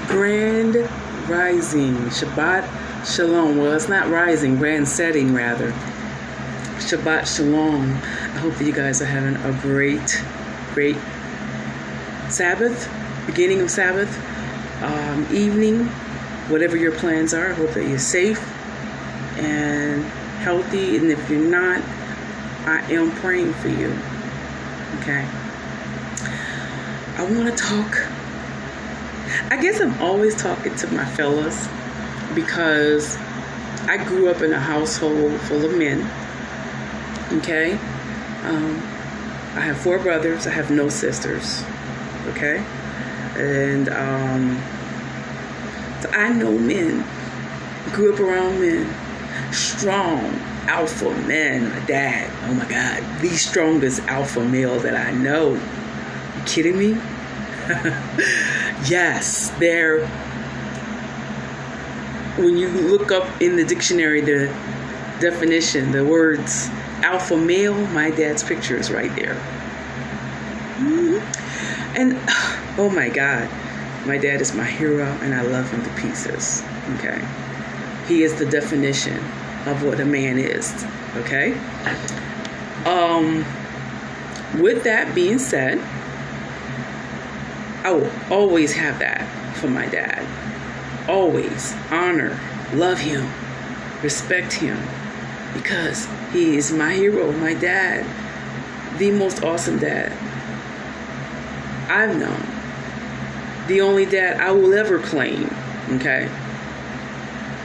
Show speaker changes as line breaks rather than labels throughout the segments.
Grand Rising, Shabbat Shalom. Well, it's not rising, grand setting rather. Shabbat Shalom. I hope that you guys are having a great Sabbath, beginning of Sabbath, evening, whatever your plans are. I hope that you're safe and healthy. And if you're not, I am praying for you. Okay. I want to talk. I guess I'm always talking to my fellas because I grew up in a household full of men. Okay. I have 4 brothers. I have no sisters. Okay. And so I know men. Grew up around men. Strong alpha men. My dad, oh my God, the strongest alpha male that I know. You kidding me? Yes, they're, when you look up in the dictionary the definition, the words alpha male, my dad's picture is right there. And oh my God, my dad is my hero and I love him to pieces. Okay, he is the definition of what a man is. Okay. With that being said, I will always have that for my dad. Always honor, love him, respect him, because he is my hero, my dad, the most awesome dad I've known. The only dad I will ever claim, okay?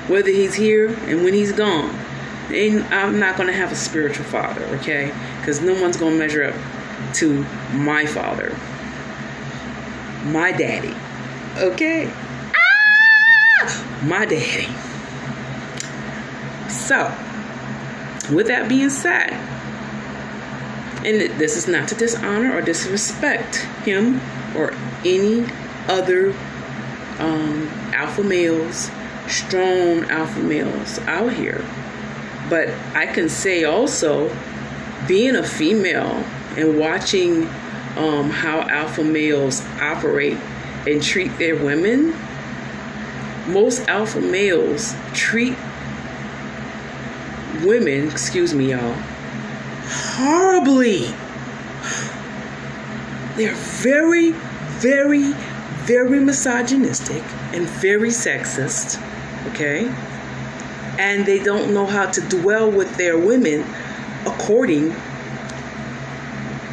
Whether he's here and when he's gone, and I'm not going to have a spiritual father, okay? Because no one's going to measure up to my father. My daddy. Okay? My daddy. So, with that being said, and this is not to dishonor or disrespect him or any other alpha males, strong alpha males out here. But I can say also, being a female and watching how alpha males operate and treat their women, most alpha males treat women, excuse me y'all, horribly. They're very, very, very misogynistic and very sexist, okay? And they don't know how to dwell with their women according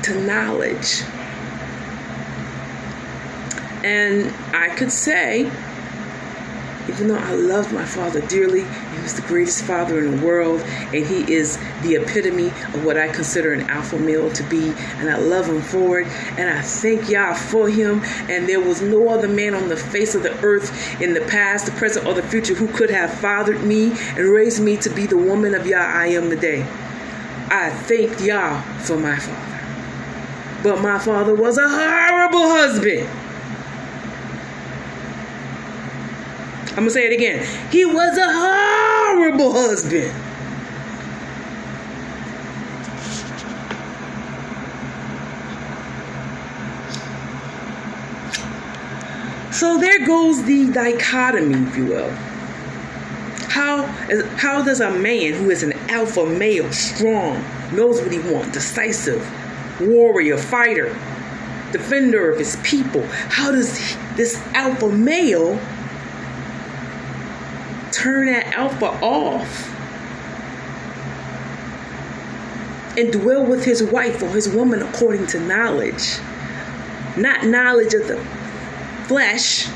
to knowledge. And I could say, even though I loved my father dearly, he was the greatest father in the world, and he is the epitome of what I consider an alpha male to be, and I love him for it, and I thank Yah for him, and there was no other man on the face of the earth in the past, the present, or the future who could have fathered me and raised me to be the woman of Yah I am today. I thank Yah for my father. But my father was a horrible husband. I'm going to say it again. He was a horrible husband. So there goes the dichotomy, if you will. How does a man who is an alpha male, strong, knows what he wants, decisive, warrior, fighter, defender of his people, how does this alpha male turn that alpha off and dwell with his wife or his woman according to knowledge? Not knowledge of the flesh,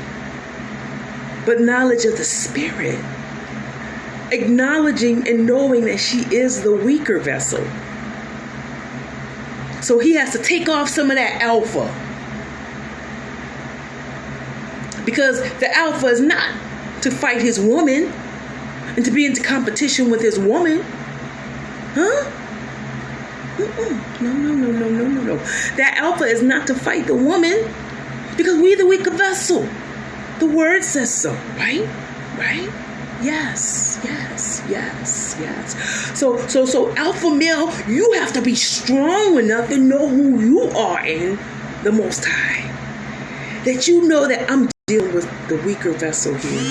but knowledge of the spirit. Acknowledging and knowing that she is the weaker vessel. So he has to take off some of that alpha. Because the alpha is not to fight his woman and to be into competition with his woman. Huh? No. That alpha is not to fight the woman because we're the weaker vessel. The word says so, right? Right? Yes. So alpha male, you have to be strong enough to know who you are in the Most High. That you know that I'm dealing with the weaker vessel here.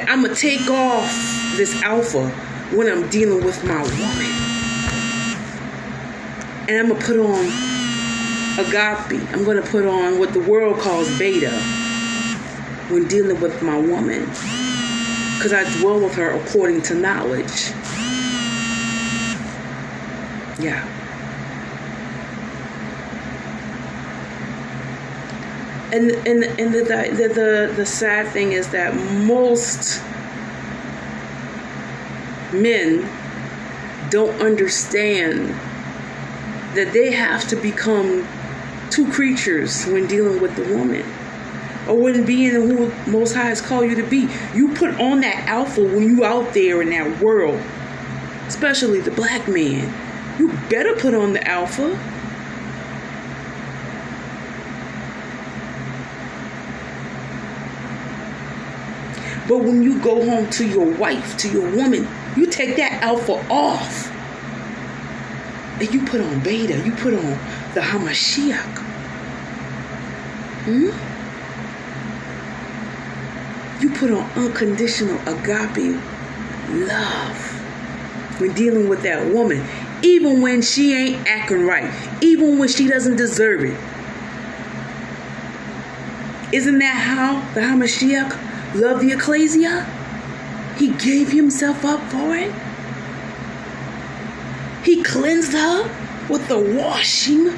I'm going to take off this alpha when I'm dealing with my woman. And I'm going to put on agape. I'm going to put on what the world calls beta when dealing with my woman. Because I dwell with her according to knowledge. Yeah. And the sad thing is that most men don't understand that they have to become two creatures when dealing with the woman, or when being who Most High has called you to be. You put on that alpha when you out there in that world, especially the black man. You better put on the alpha. But when you go home to your wife, to your woman, you take that alpha off. And you put on beta. You put on the Hamashiach. You put on unconditional agape love when dealing with that woman. Even when she ain't acting right. Even when she doesn't deserve it. Isn't that how the Hamashiach loved the ecclesia? He gave himself up for it. He cleansed her with the washing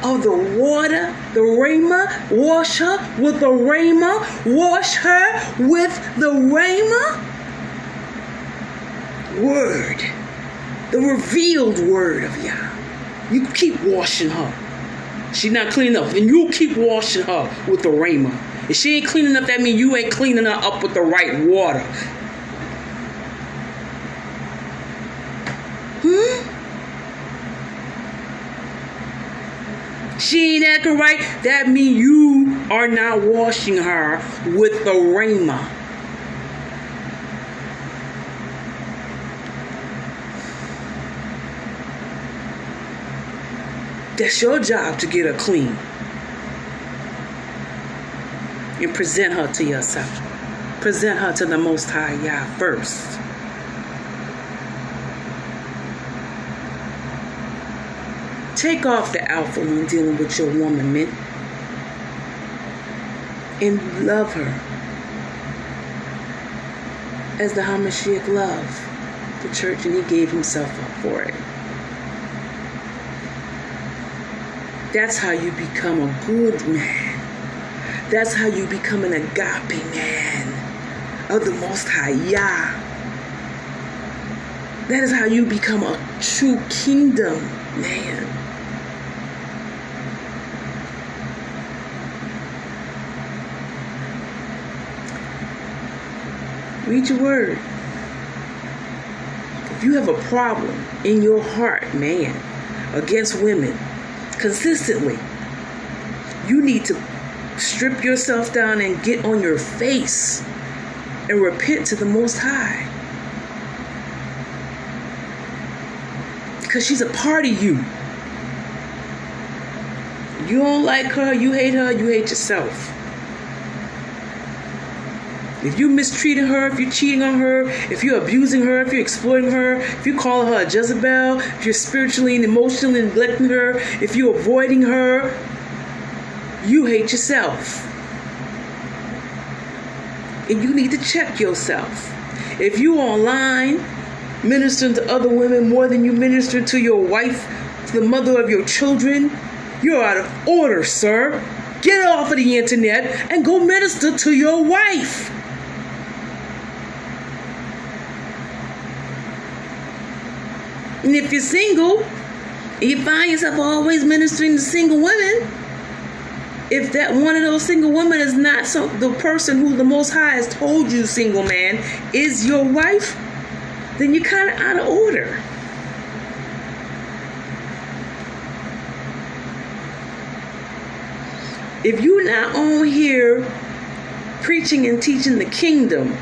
of the water, the rhema. Wash her with the rhema. Wash her with the rhema. Word. The revealed word of Yah. You keep washing her. She's not clean enough. And you keep washing her with the rhema. If she ain't clean enough, that means you ain't cleaning her up with the right water. She ain't acting right, that means you are not washing her with the rhema. That's your job to get her clean. And present her to yourself. Present her to the Most High Yah first. Take off the alpha when dealing with your woman, men. And love her as the Hamashiach loved the church, and he gave himself up for it. That's how you become a good man. That's how you become an agape man of the Most High Yah. That is how you become a true kingdom man. Read your word. If you have a problem in your heart, man, against women, consistently, you need to strip yourself down and get on your face and repent to the Most High. Because she's a part of you. You don't like her, you hate yourself. If you mistreating her, if you're cheating on her, if you're abusing her, if you're exploiting her, if you call her a Jezebel, if you're spiritually and emotionally neglecting her, if you're avoiding her, you hate yourself. And you need to check yourself. If you online ministering to other women more than you minister to your wife, to the mother of your children, you're out of order, sir. Get off of the internet and go minister to your wife. And if you're single, and you find yourself always ministering to single women, if that one of those single women is not the person who the Most High has told you, single man, is your wife, then you're kind of out of order. If you're not on here preaching and teaching the kingdom,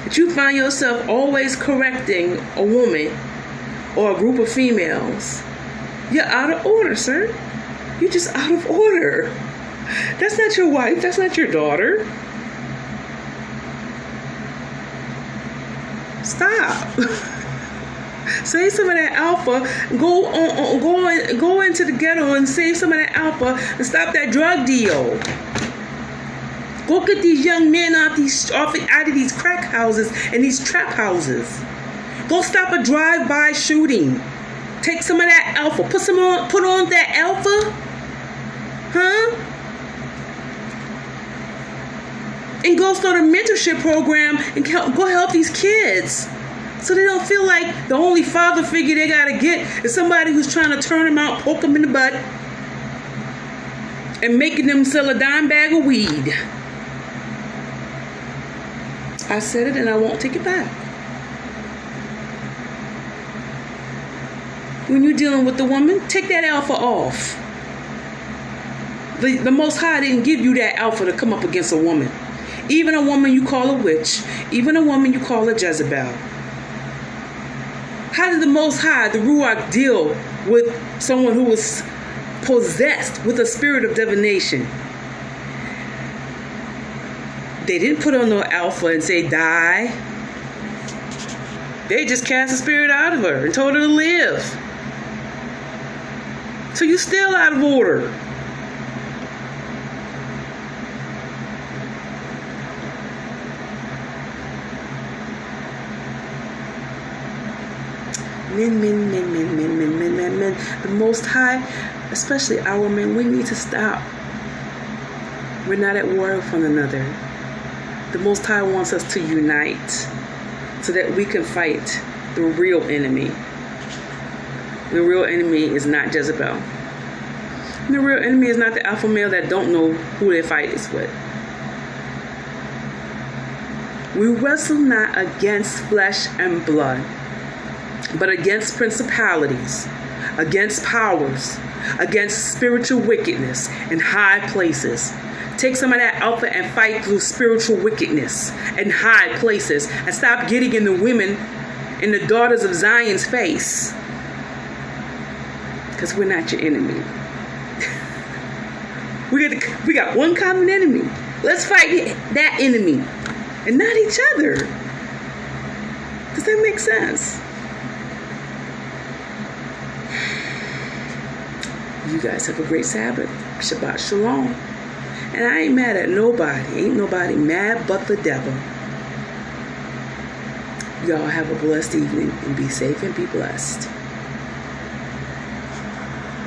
that you find yourself always correcting a woman or a group of females You're out of order, sir. You're just out of order. That's not your wife. That's not your daughter. Stop. Save some of that alpha. Go into the ghetto and save some of that alpha and stop that drug deal. Go get these young men out of these crack houses and these trap houses. Go stop a drive-by shooting. Take some of that alpha. Put on that alpha. Huh? And go start a mentorship program and go help these kids. So they don't feel like the only father figure they gotta get is somebody who's trying to turn them out, poke them in the butt, and making them sell a dime bag of weed. I said it and I won't take it back. When you're dealing with the woman, take that alpha off. The Most High didn't give you that alpha to come up against a woman. Even a woman you call a witch, even a woman you call a Jezebel. How did the Most High, the Ruach, deal with someone who was possessed with a spirit of divination? They didn't put on no alpha and say, die. They just cast the spirit out of her and told her to live. So you're still out of order. Men. The Most High, especially our men, we need to stop. We're not at war with one another. The Most High wants us to unite so that we can fight the real enemy. The real enemy is not Jezebel. The real enemy is not the alpha male that don't know who their fight is with. We wrestle not against flesh and blood, but against principalities, against powers, against spiritual wickedness in high places. Take some of that alpha and fight through spiritual wickedness in high places and stop getting in the women and the daughters of Zion's face. Because we're not your enemy. We got one common enemy. Let's fight that enemy and not each other. Does that make sense? You guys have a great Sabbath. Shabbat Shalom. And I ain't mad at nobody. Ain't nobody mad but the devil. Y'all have a blessed evening and be safe and be blessed.